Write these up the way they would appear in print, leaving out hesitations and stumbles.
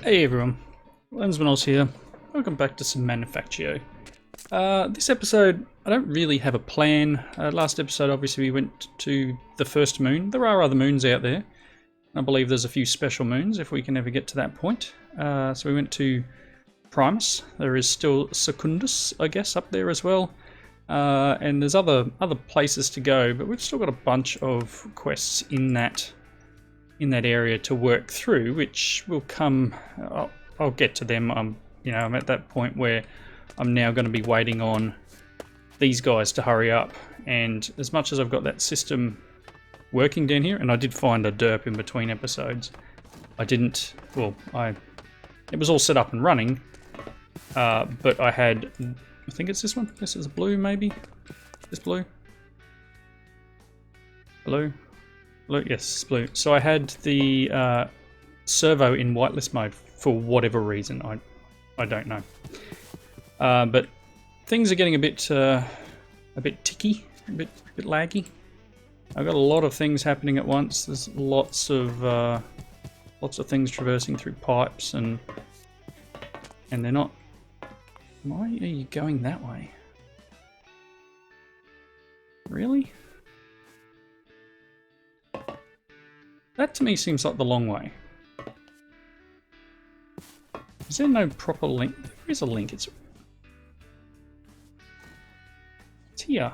Hey everyone, Lensmanoz here. Welcome back to some Manufactio. This episode, I don't really have a plan. Last episode, obviously, we went to the first moon. There are other moons out there. I believe there's a few special moons if we can ever get to that point. So we went to Primus. There is still Secundus, I guess, up there as well. And there's other places to go, but we've still got a bunch of quests in that area to work through, which will come. I'll get to them. I'm at that point where I'm now going to be waiting on these guys to hurry up. And as much as I've got that system working down here, and I did find a derp in between episodes, I didn't. Well, it was all set up and running, but I had. I think it's this one. This is blue, maybe. This blue. Blue. Blue, yes, it's blue. So I had the servo in whitelist mode for whatever reason. I don't know. But things are getting a bit ticky, a bit laggy. I've got a lot of things happening at once. There's lots of things traversing through pipes, and they're not. Why are you going that way? Really? That to me seems like the long way. Is there no proper link? There is a link. It's here.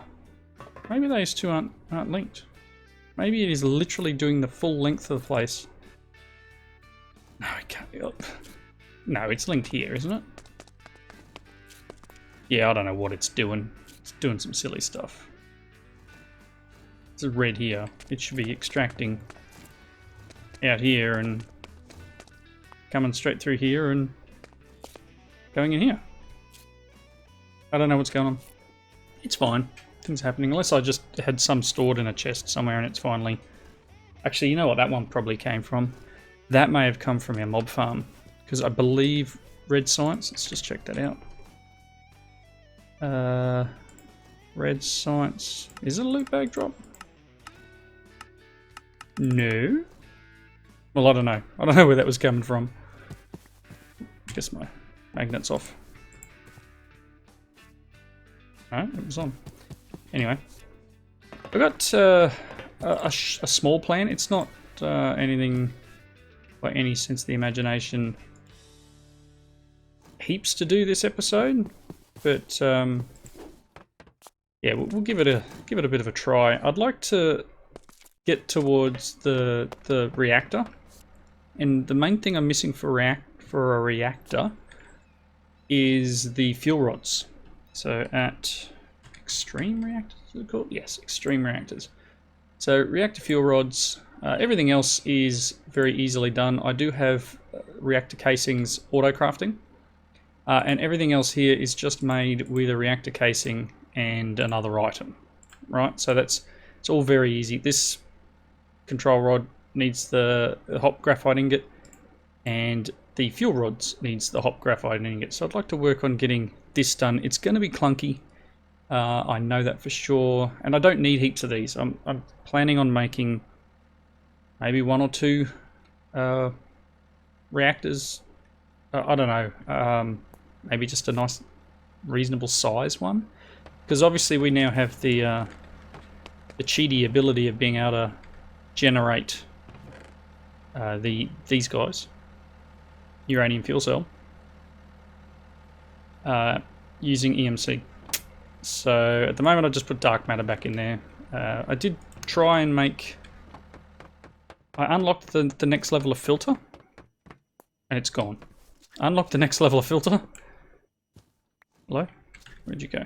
Maybe those two aren't linked. Maybe it is literally doing the full length of the place. No, it can't be up. No, it's linked here, isn't it? Yeah, I don't know what it's doing. It's doing some silly stuff. It's red here. It should be extracting out here and coming straight through here and going in here. I don't know what's going on. It's fine. Things happening. Unless I just had some stored in a chest somewhere and it's finally... Actually, you know what that one probably came from? That may have come from our mob farm. Because I believe Red Science... Let's just check that out. Red Science... Is it a loot bag drop? No. Well, I don't know. I don't know where that was coming from. Guess my magnet's off. No, it was on. Anyway, I got a small plan. It's not anything by any sense of the imagination heaps to do this episode, but yeah, we'll give it a bit of a try. I'd like to get towards the reactor. And the main thing I'm missing for a reactor is the fuel rods. So at extreme reactors, is it called? Yes, extreme reactors. So reactor fuel rods. Everything else is very easily done. I do have reactor casings auto crafting, and everything else here is just made with a reactor casing and another item. Right. So it's all very easy. This control rod needs the hop graphite ingot, and the fuel rods needs the hop graphite ingot. So I'd like to work on getting this done. It's going to be clunky. I know that for sure, and I don't need heaps of these. I'm planning on making maybe one or two reactors. I don't know. Maybe just a nice, reasonable size one, because obviously we now have the cheaty ability of being able to generate these guys, uranium fuel cell, using EMC. So at the moment I just put dark matter back in there. I did try and make... I unlocked the next level of filter, and it's gone. Unlocked the next level of filter. Hello? Where'd you go?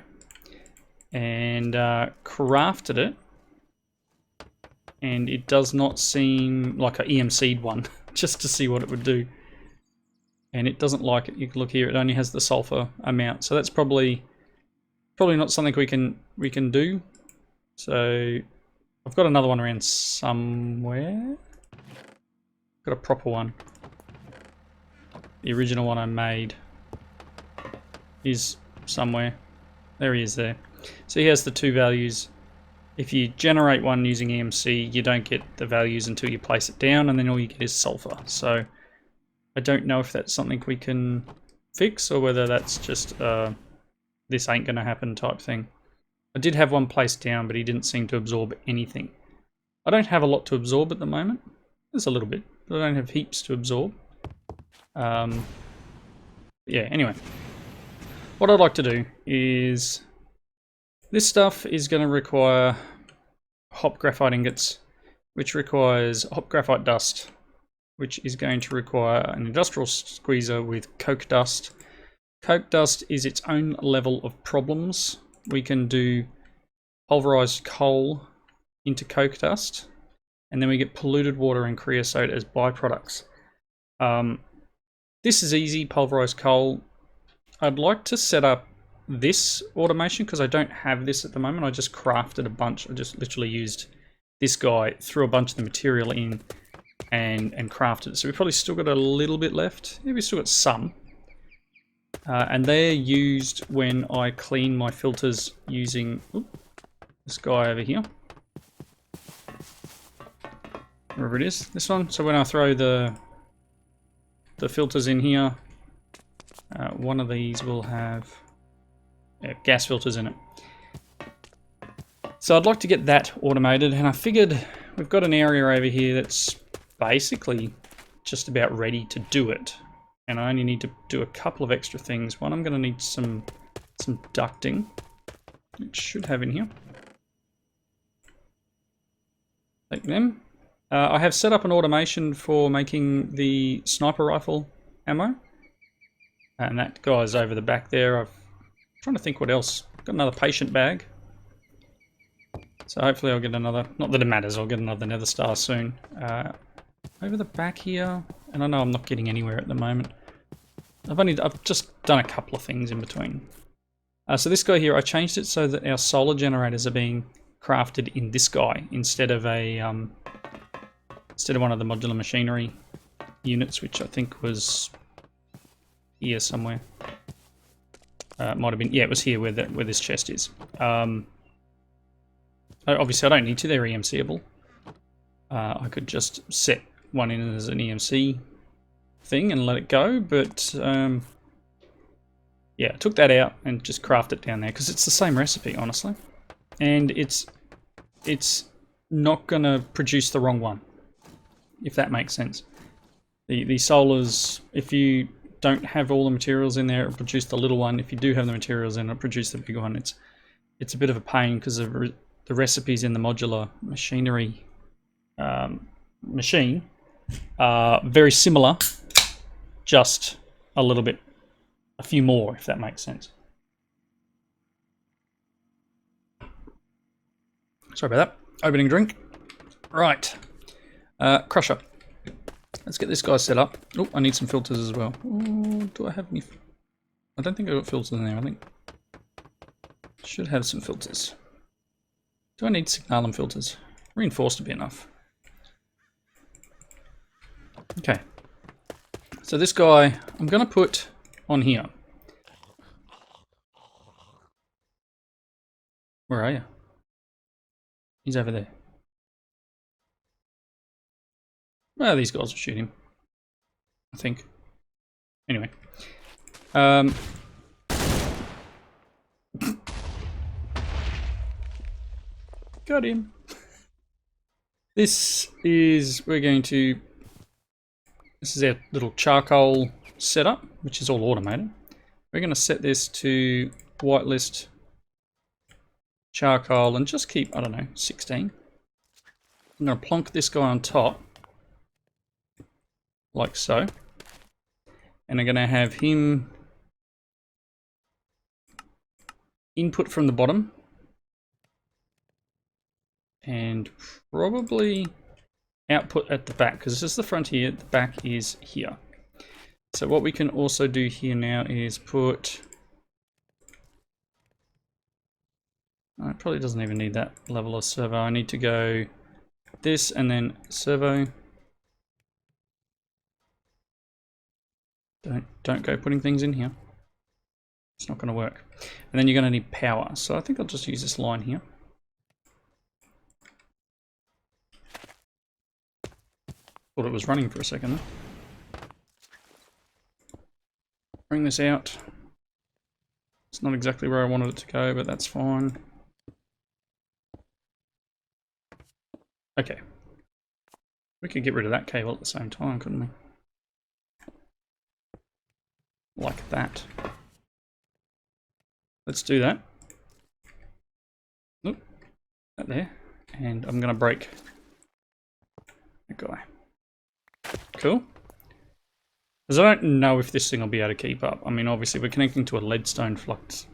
And crafted it. And it does not seem like an EMC'd one, just to see what it would do. And it doesn't like it. You can look here, it only has the sulfur amount. So that's probably not something we can do. So I've got another one around somewhere. Got a proper one. The original one I made is somewhere. There he is there. So he has the two values. If you generate one using EMC, you don't get the values until you place it down, and then all you get is sulfur. So I don't know if that's something we can fix or whether that's just this ain't gonna happen type thing. I did have one placed down, but he didn't seem to absorb anything. I don't have a lot to absorb at the moment. There's a little bit, but I don't have heaps to absorb. Yeah, anyway. What I'd like to do is... this stuff is going to require hop graphite ingots, which requires hop graphite dust, which is going to require an industrial squeezer with coke dust. Coke dust is its own level of problems. We can do pulverized coal into coke dust, and then we get polluted water and creosote as byproducts. This is easy, pulverized coal. I'd like to set up this automation because I don't have this at the moment. I just crafted a bunch. I just literally used this guy, threw a bunch of the material in and crafted it. So we've probably still got a little bit left. Yeah, we've still got some. And they're used when I clean my filters using this guy over here. Wherever it is, this one. So when I throw the filters in here, one of these will have gas filters in it. So I'd like to get that automated, and I figured we've got an area over here that's basically just about ready to do it. And I only need to do a couple of extra things. One, I'm going to need some ducting, which should have in here. Take them. I have set up an automation for making the sniper rifle ammo. And that guy's over the back there. I'm trying to think what else. Got another patient bag. So hopefully I'll get another, not that it matters, I'll get another nether star soon. Over the back here, and I know I'm not getting anywhere at the moment. I've just done a couple of things in between. So this guy here, I changed it so that our solar generators are being crafted in this guy instead of one of the modular machinery units, which I think was here somewhere. It might have been, yeah, it was here where this chest is. Obviously I don't need to, they're EMCable. I could just set one in as an EMC thing and let it go, but yeah, I took that out and just craft it down there because it's the same recipe, honestly. And it's not gonna produce the wrong one, if that makes sense. The solars, if you don't have all the materials in there, it'll produce the little one. If you do have the materials in, it'll produce the big one. It's a bit of a pain because the recipes in the modular machinery machine are very similar, just a little bit, a few more, if that makes sense. Sorry about that. Opening drink. Right. Crusher. Let's get this guy set up. Oh, I need some filters as well. Oh, do I have any? I don't think I've got filters in there. I think should have some filters. Do I need signalum filters? Reinforced to be enough. Okay. So this guy, I'm going to put on here. Where are you? He's over there. Well, these guys will shoot him, I think. Anyway. Got him. This is our little charcoal setup, which is all automated. We're going to set this to whitelist charcoal and just keep, I don't know, 16. I'm going to plonk this guy on top, like so. And I'm going to have him input from the bottom. And probably output at the back, because this is the front here, the back is here. So what we can also do here now is put... it probably doesn't even need that level of servo. I need to go this and then servo. Don't go putting things in here. It's not going to work. And then you're going to need power. So I think I'll just use this line here. Thought it was running for a second. Bring this out. It's not exactly where I wanted it to go, but that's fine. Okay. We could get rid of that cable at the same time, couldn't we? Like that. Let's do that. Oop, that there. And I'm going to break that guy. Cool. Because I don't know if this thing will be able to keep up. I mean, obviously we're connecting to a leadstone flux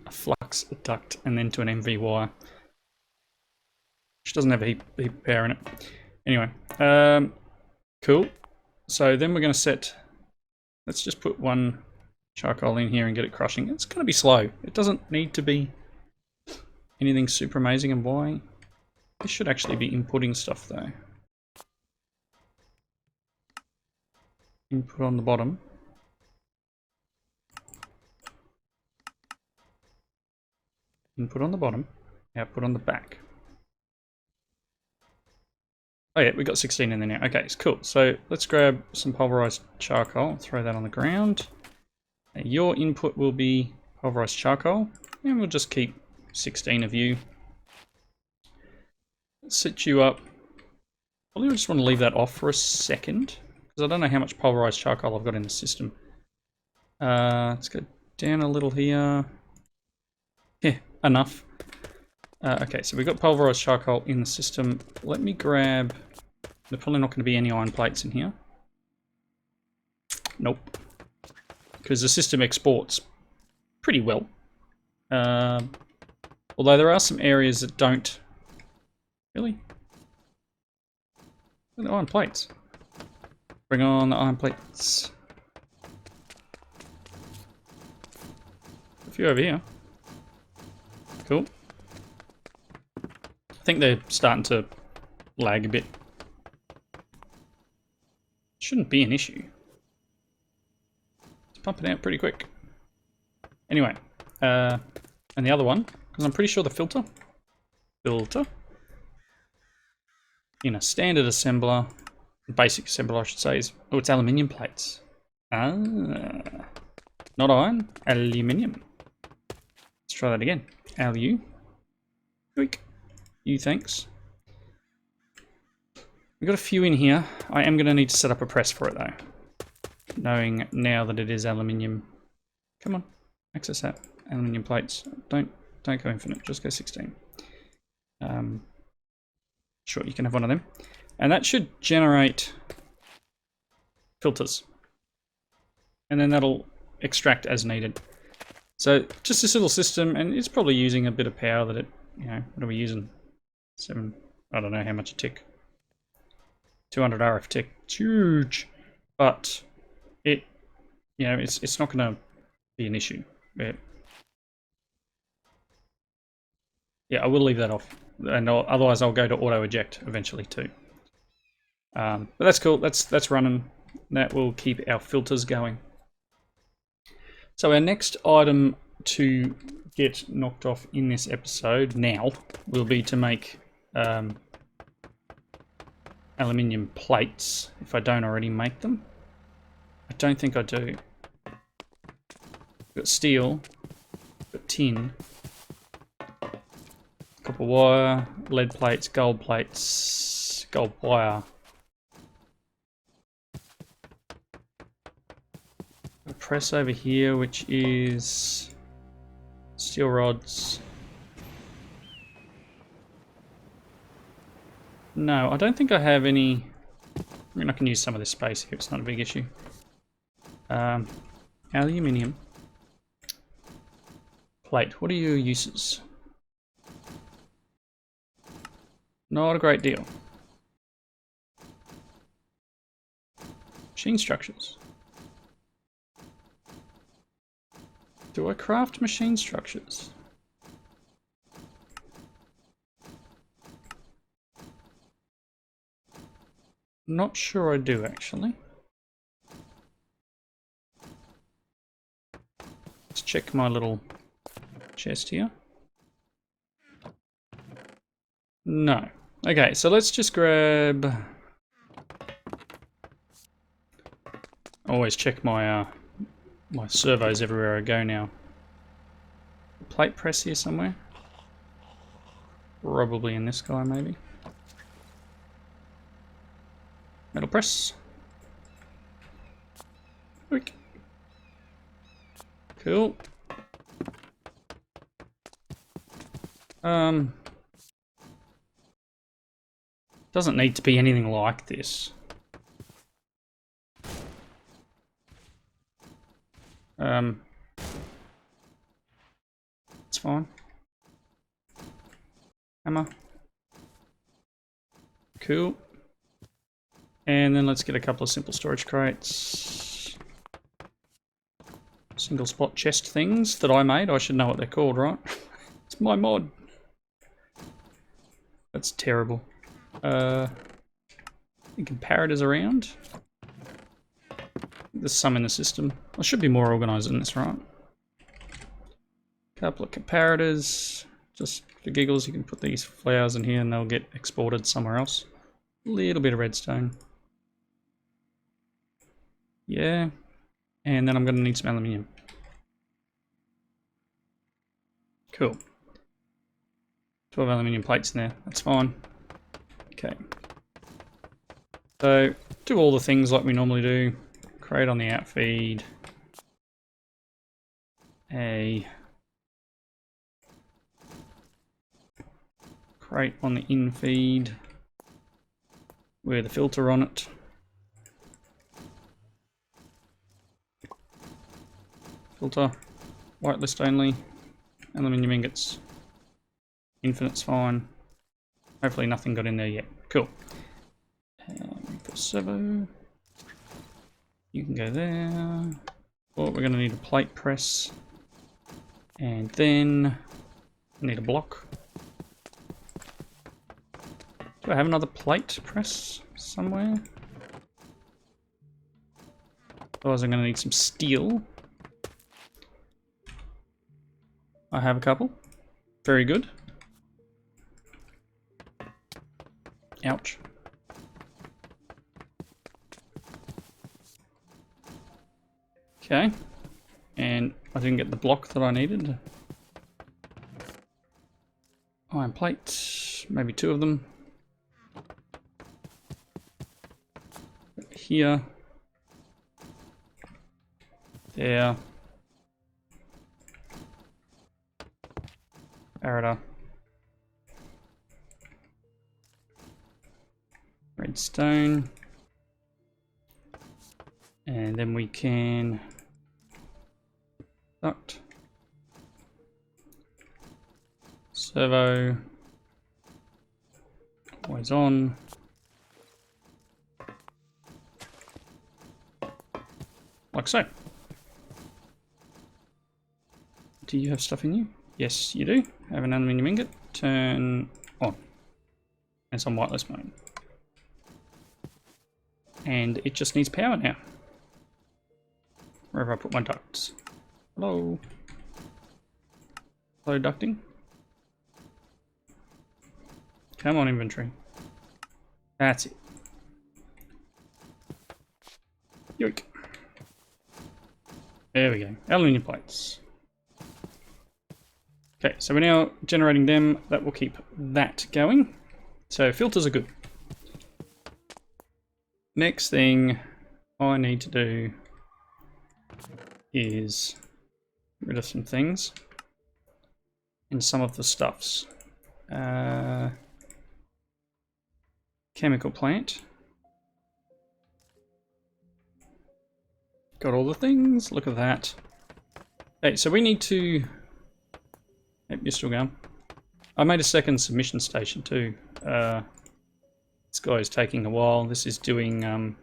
duct, and then to an MV wire, which doesn't have a heap of power in it. Anyway, cool. So then we're going to set, let's just put one charcoal in here and get it crushing. It's going to be slow. It doesn't need to be anything super amazing. And why? This should actually be inputting stuff though. Input on the bottom. Input on the bottom. Output on the back. Oh yeah, we got 16 in there now. Okay, it's cool. So let's grab some pulverized charcoal, throw that on the ground. Your input will be pulverized charcoal, and we'll just keep 16 of you. Sit you up. Probably just want to leave that off for a second, because I don't know how much pulverized charcoal I've got in the system. Let's go down a little here. Yeah, enough. Okay, so we've got pulverized charcoal in the system. Let me grab... There's probably not going to be any iron plates in here. Nope. Because the system exports pretty well. Although there are some areas that don't. Really? The iron plates. Bring on the iron plates. A few over here. Cool. I think they're starting to lag a bit. Shouldn't be an issue. It's pumping out pretty quick. Anyway, and the other one, because I'm pretty sure the filter in a standard assembler, basic assembler I should say, is, oh, it's aluminium plates. Ah, not iron, aluminium. Let's try that again. Alu. Quick. You, thanks. We've got a few in here. I am going to need to set up a press for it though. Knowing now that it is aluminium. Come on, access that. Aluminium plates. Don't go infinite, just go 16. Sure, you can have one of them. And that should generate filters. And then that'll extract as needed. So just this little system, and it's probably using a bit of power that it, you know, what are we using? 7, I don't know how much a tick. 200 RF tick, it's huge. But it, you know, it's not going to be an issue. Yeah, I will leave that off. And otherwise I'll go to auto eject eventually too. But that's cool, that's running. That will keep our filters going. So our next item to get knocked off in this episode now will be to make aluminium plates, if I don't already make them. I don't think I do. Got steel, got tin, copper wire, lead plates, gold wire. A press over here, which is steel rods. No, I don't think I have any. I mean, I can use some of this space here, it's not a big issue. Aluminium plate, what are your uses? Not a great deal. Machine structures. Do I craft machine structures? Not sure I do, actually. Let's check my little chest here. No. Okay, so let's just grab... Always check my My servo's everywhere I go now. Plate press here somewhere. Probably in this guy, maybe. Metal press. Quick. Cool. Doesn't need to be anything like this. It's fine. Hammer. Cool. And then let's get a couple of simple storage crates. Single spot chest things that I made. I should know what they're called, right? It's my mod. That's terrible. Any comparators around? There's some in the system. I should be more organised than this, right? Couple of comparators. Just for giggles, you can put these flowers in here and they'll get exported somewhere else. A little bit of redstone. Yeah. And then I'm going to need some aluminium. Cool. 12 aluminium plates in there. That's fine. Okay. So, do all the things like we normally do. Crate on the outfeed. A crate on the infeed. With a filter on it. Filter. Whitelist only. Aluminium ingots. Infinite's fine. Hopefully nothing got in there yet. Cool. For servo. You can go there. Oh, we're going to need a plate press. And then I need a block. Do I have another plate press somewhere? Otherwise I'm going to need some steel. I have a couple. Very good. Ouch. Okay. And I didn't get the block that I needed. Iron plate. Maybe two of them. Here. There. Arata. Redstone. And then we can duct. Servo. Always on. Like so. Do you have stuff in you? Yes, you do. Have an aluminium ingot. Turn on. It's on whitelist mode. And it just needs power now. Wherever I put my ducts. Hello. Hello, ducting. Come on, inventory. That's it. Yoink. There we go. Aluminium plates. Okay, so we're now generating them. That will keep that going. So filters are good. Next thing I need to do is get rid of some things and some of the stuffs. Chemical plant. Got all the things. Look at that. Hey, so we need to... Yep, you're still going. I made a second submission station too. This guy is taking a while. This is doing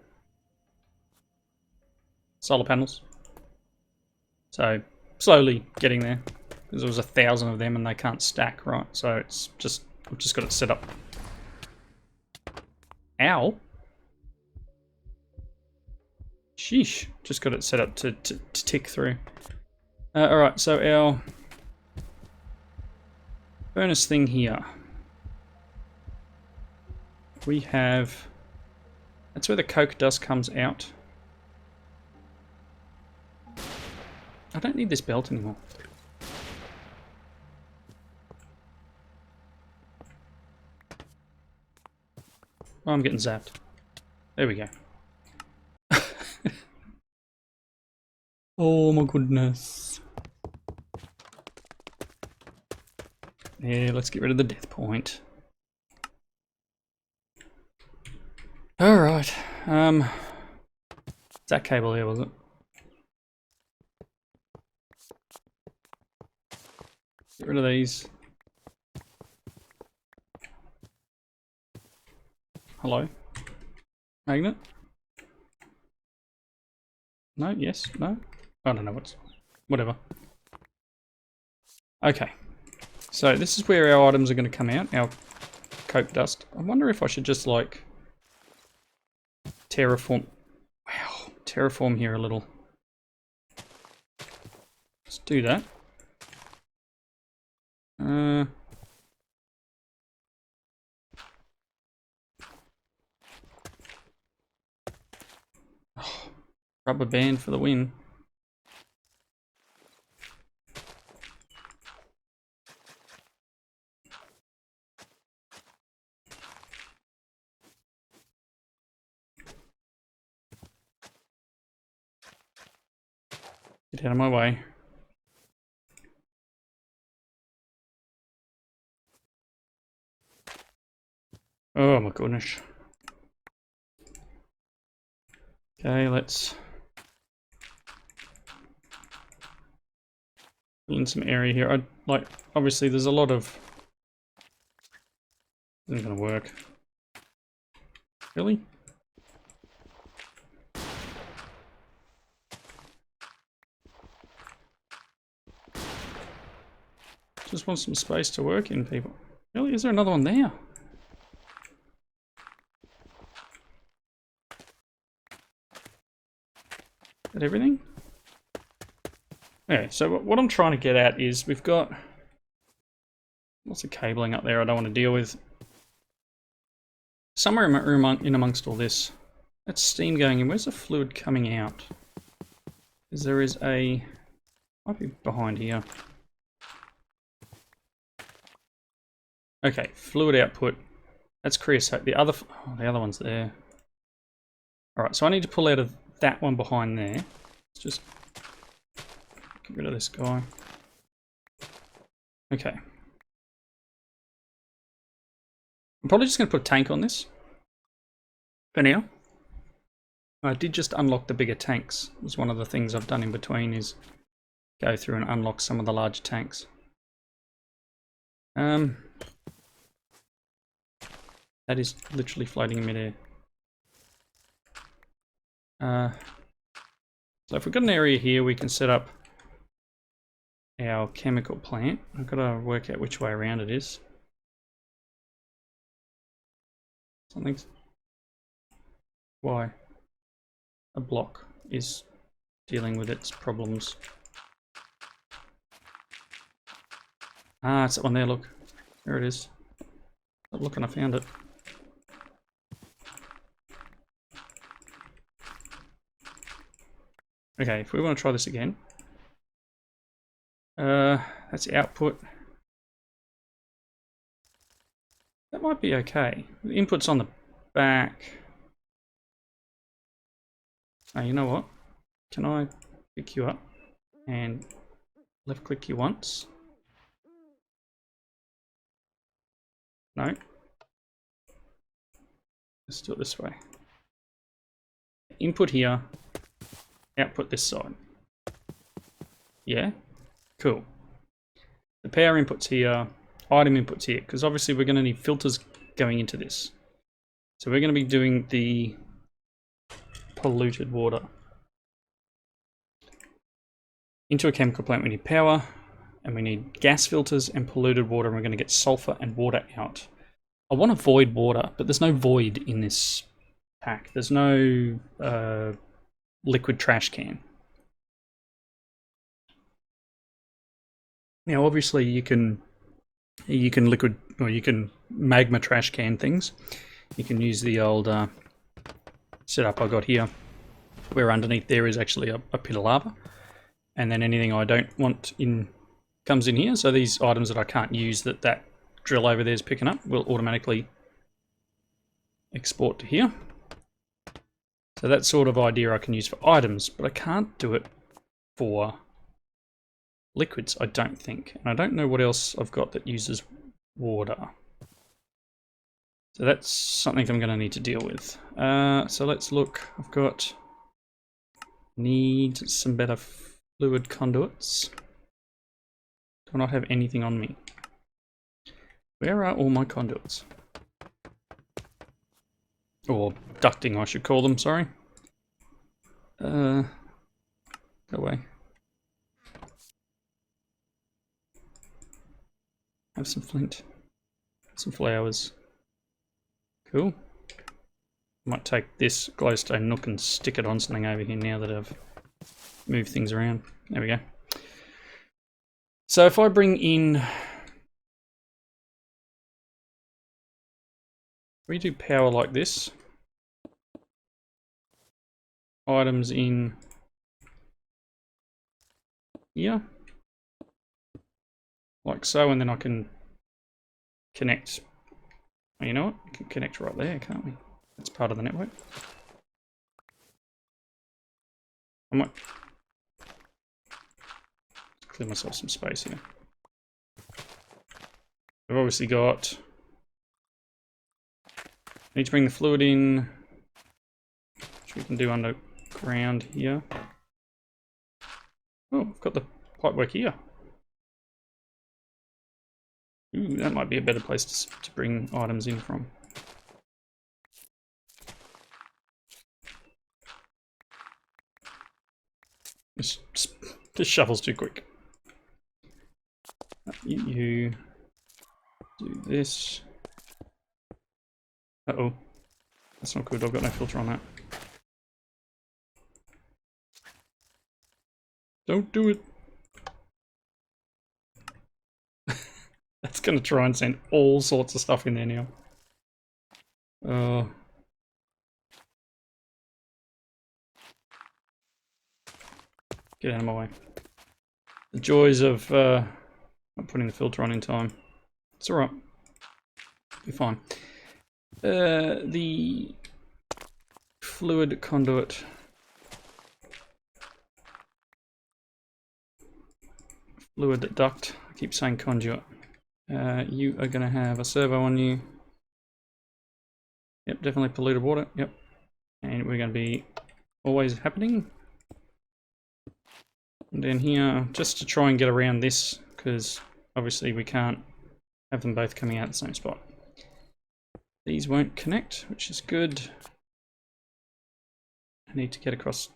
solar panels. So slowly getting there. Because there was 1,000 of them and they can't stack, right? So it's just, I've just got it set up. Ow. Sheesh. Just got it set up to tick through. Alright, so our furnace thing here. We have... That's where the coke dust comes out. I don't need this belt anymore. Oh, I'm getting zapped. There we go. Oh my goodness. Yeah, let's get rid of the death point. Alright. That cable there, was it? Get rid of these. Hello? Magnet? No, yes, no? I don't know what's... whatever. Okay. So this is where our items are going to come out, our coke dust. I wonder if I should just like terraform... wow, terraform here a little. Let's do that. Oh, rubber band for the win. Get out of my way. Oh my goodness. Okay, let's fill in some area here. I'd like, obviously there's a lot of... isn't gonna work. Really? Just want some space to work in, people. Really? Is there another one there? Is that everything? Okay, so what I'm trying to get at is we've got lots of cabling up there I don't want to deal with. Somewhere in amongst all this, that's steam going in. Where's the fluid coming out? Because there is a... might be behind here. Okay, fluid output. That's creosote. The other one's there. Alright, so I need to pull out of that one behind there. Let's just get rid of this guy. Okay. I'm probably just going to put a tank on this for now. I did just unlock the bigger tanks. It was one of the things I've done in between is go through and unlock some of the larger tanks. That is literally floating in midair. So if we've got an area here, we can set up our chemical plant. I've got to work out which way around it is. Something's... why? A block is dealing with its problems. Ah, it's that one there, look. There it is. Stop looking, I found it. Okay, if we want to try this again. That's the output. That might be okay. The input's on the back. Oh, you know what? Can I pick you up and left click you once? No. Let's do it this way. Input here. Output this side. Yeah? Cool. The power input's here, item input's here, because obviously we're going to need filters going into this. So we're going to be doing the polluted water. Into a chemical plant we need power, and we need gas filters and polluted water, and we're going to get sulfur and water out. I want to void water, but there's no void in this pack. There's no liquid trash can. Now obviously you can liquid, or you can magma trash can things. You can use the old setup I got here, where underneath there is actually a pit of lava, and then anything I don't want in comes in here. So these items that I can't use that drill over there is picking up will automatically export to here. So that sort of idea I can use for items, but I can't do it for liquids, I don't think. And I don't know what else I've got that uses water. So that's something I'm going to need to deal with. So let's look. I've got... Need some better fluid conduits. Do not have anything on me. Where are all my conduits? Or ducting, I should call them, sorry. Go away. Have some flint. Some flowers. Cool. Might take this glowstone nook and stick it on something over here now that I've moved things around. There we go. So if I bring in... We do power like this. Items in here. Like so, and then I can connect. Well, you know what? We can connect right there, can't we? That's part of the network. I might clear myself some space here. I've obviously got... I need to bring the fluid in, which we can do underground here. Oh, I've got the pipework here. Ooh, that might be a better place to bring items in from. This shuffle's too quick. You do this. Uh-oh. That's not good. I've got no filter on that. Don't do it. That's going to try and send all sorts of stuff in there now. Get out of my way. The joys of not putting the filter on in time. It's alright. Be fine. The fluid conduit. Fluid duct. I keep saying conduit. You are going to have a servo on you. Yep, definitely polluted water. Yep. And we're going to be always happening. And then here, just to try and get around this, because obviously we can't have them both coming out the same spot. These won't connect, which is good. I need to get across.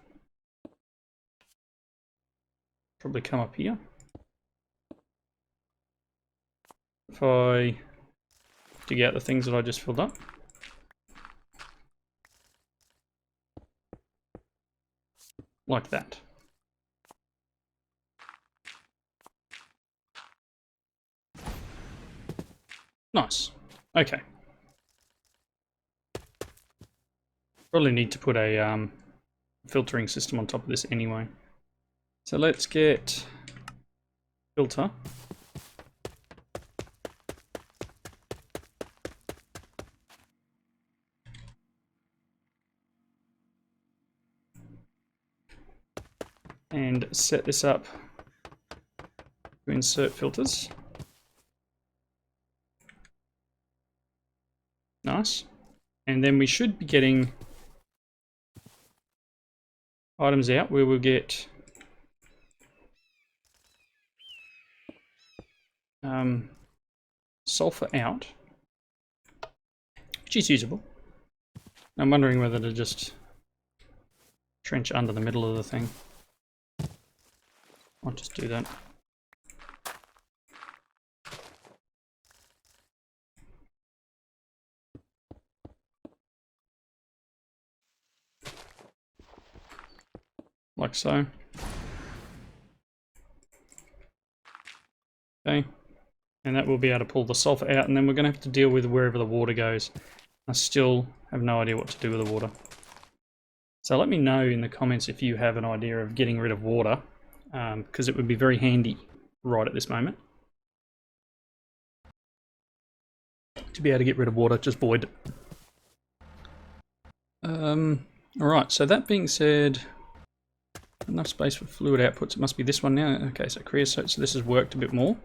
Probably come up here. If I dig out the things that I just filled up. Like that. Nice. Okay. Probably need to put a filtering system on top of this anyway. So let's get filter. And set this up to insert filters. Nice. And then we should be getting items out where we'll get sulfur out, which is usable. I'm wondering whether to just trench under the middle of the thing. I'll just do that. Like so. Okay. And that will be able to pull the sulfur out, and then we're going to have to deal with wherever the water goes. I still have no idea what to do with the water. So let me know in the comments if you have an idea of getting rid of water because it would be very handy right at this moment to be able to get rid of water, just void it. Alright, so that being said, enough space for fluid outputs. It must be this one now. Okay, so creosote, so this has worked a bit more.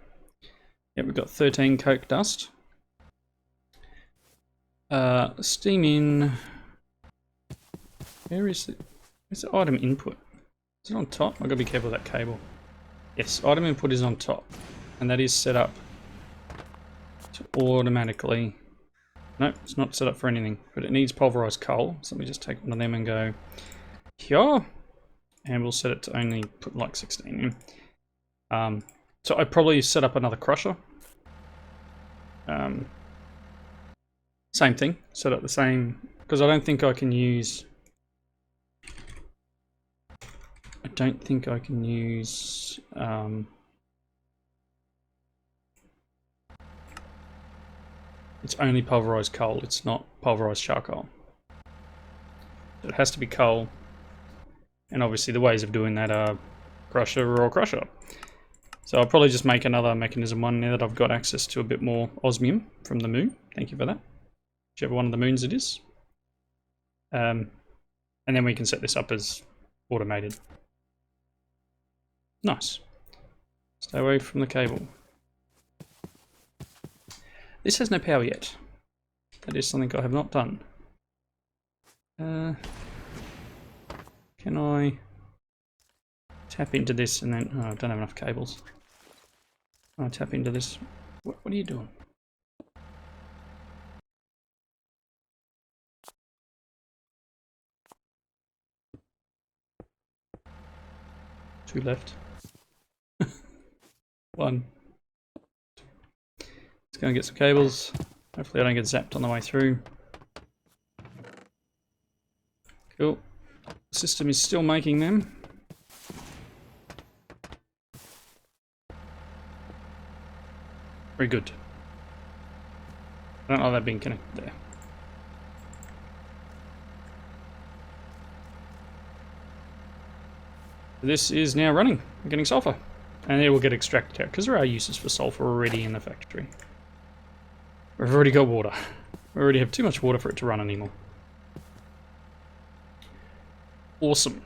Yep, we've got 13 coke dust. Steam in. Where's the item input? Is it on top? I've got to be careful with that cable. Yes, item input is on top. And that is set up to automatically... Nope, it's not set up for anything. But it needs pulverized coal. So let me just take one of them and go here. And we'll set it to only put like 16 in. So I'd probably set up another crusher. Same thing. Set up the same... Because I don't think I can use... it's only pulverized coal, it's not pulverized charcoal. It has to be coal. And obviously the ways of doing that are crusher or crusher. So I'll probably just make another mechanism one now that I've got access to a bit more osmium from the moon. Thank you for that. Whichever one of the moons it is. And then we can set this up as automated. Nice. Stay away from the cable. This has no power yet. That is something I have not done. Can I tap into this and then... Oh, I don't have enough cables. I'll tap into this. What are you doing? Two left. One. Let's go and get some cables. Hopefully I don't get zapped on the way through. Cool. The system is still making them. Very good. I don't know that being connected there. This is now running. We're getting sulfur. And it will get extracted out because there are uses for sulfur already in the factory. We've already got water. We already have too much water for it to run anymore. Awesome.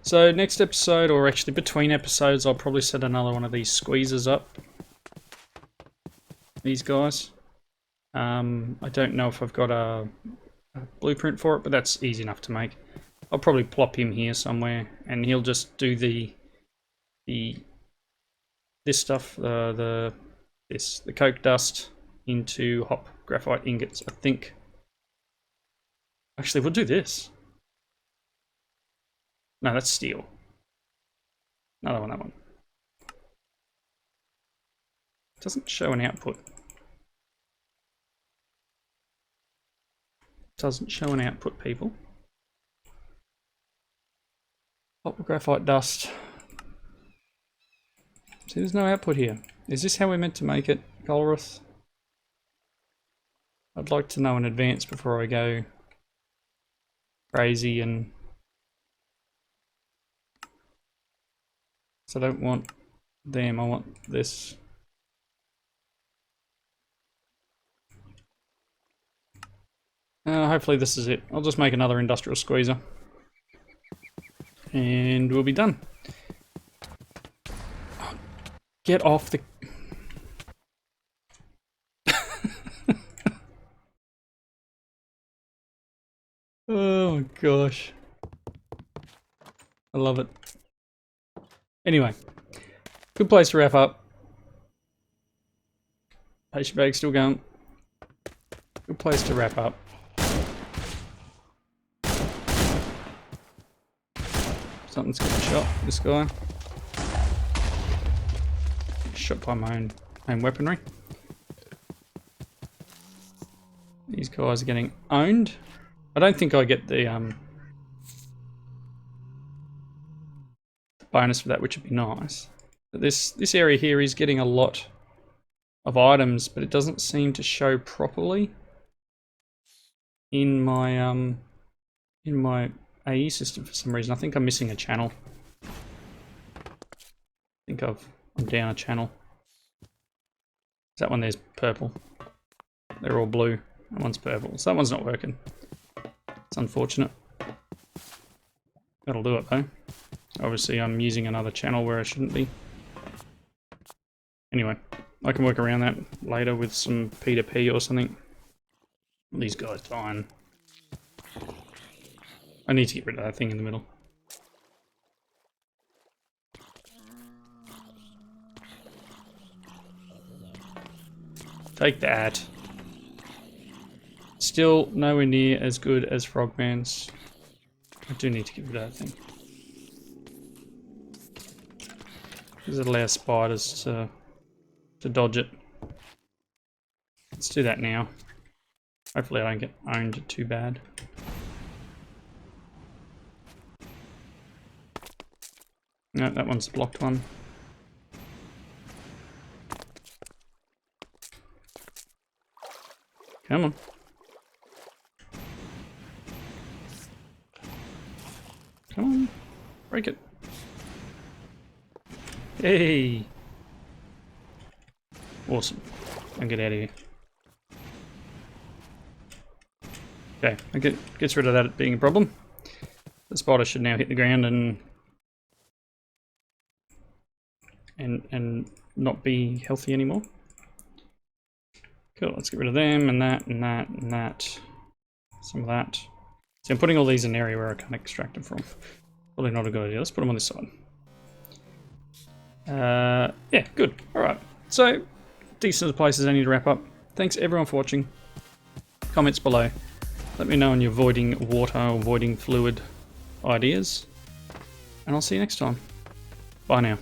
So next episode, or actually between episodes, I'll probably set another one of these squeezers up. These guys. I don't know if I've got a blueprint for it, but that's easy enough to make. I'll probably plop him here somewhere, and he'll just do this stuff, the coke dust into hop graphite ingots, I think. Actually, we'll do this. No, that's steel. Another one, that one. Doesn't show an output. Doesn't show an output, people. Hop graphite dust. See, there's no output here. Is this how we're meant to make it, Golrith? I'd like to know in advance before I go crazy and... So I don't want them, I want this. Hopefully this is it. I'll just make another industrial squeezer. And we'll be done. Get off the... Oh my gosh. I love it. Anyway, good place to wrap up. Patient bag still going. Good place to wrap up. Something's getting shot, this guy. Shot by my own weaponry. These guys are getting owned. I don't think I get the bonus for that, which would be nice. But this area here is getting a lot of items, but it doesn't seem to show properly in my AE system for some reason. I think I'm missing a channel. think I'm down a channel. That one there's purple. They're all blue. That one's purple. So that one's not working. It's unfortunate. That'll do it though. Obviously I'm using another channel where I shouldn't be. Anyway, I can work around that later with some P2P or something. These guys dying. I need to get rid of that thing in the middle. Take that. Still nowhere near as good as Frogman's. I do need to get rid of that thing. Because it allows spiders to dodge it. Let's do that now. Hopefully I don't get owned too bad. No, that one's the blocked one. Come on. Come on. Break it. Hey! Awesome. I'll get out of here. Okay, gets rid of that being a problem. The spider should now hit the ground and not be healthy anymore. Cool, let's get rid of them and that and that and that. Some of that. So I'm putting all these in an area where I can't extract them from. Probably not a good idea. Let's put them on this side. Yeah, good. Alright. So, decent places I need to wrap up. Thanks everyone for watching. Comments below. Let me know on your voiding water or voiding fluid ideas. And I'll see you next time. Bye now.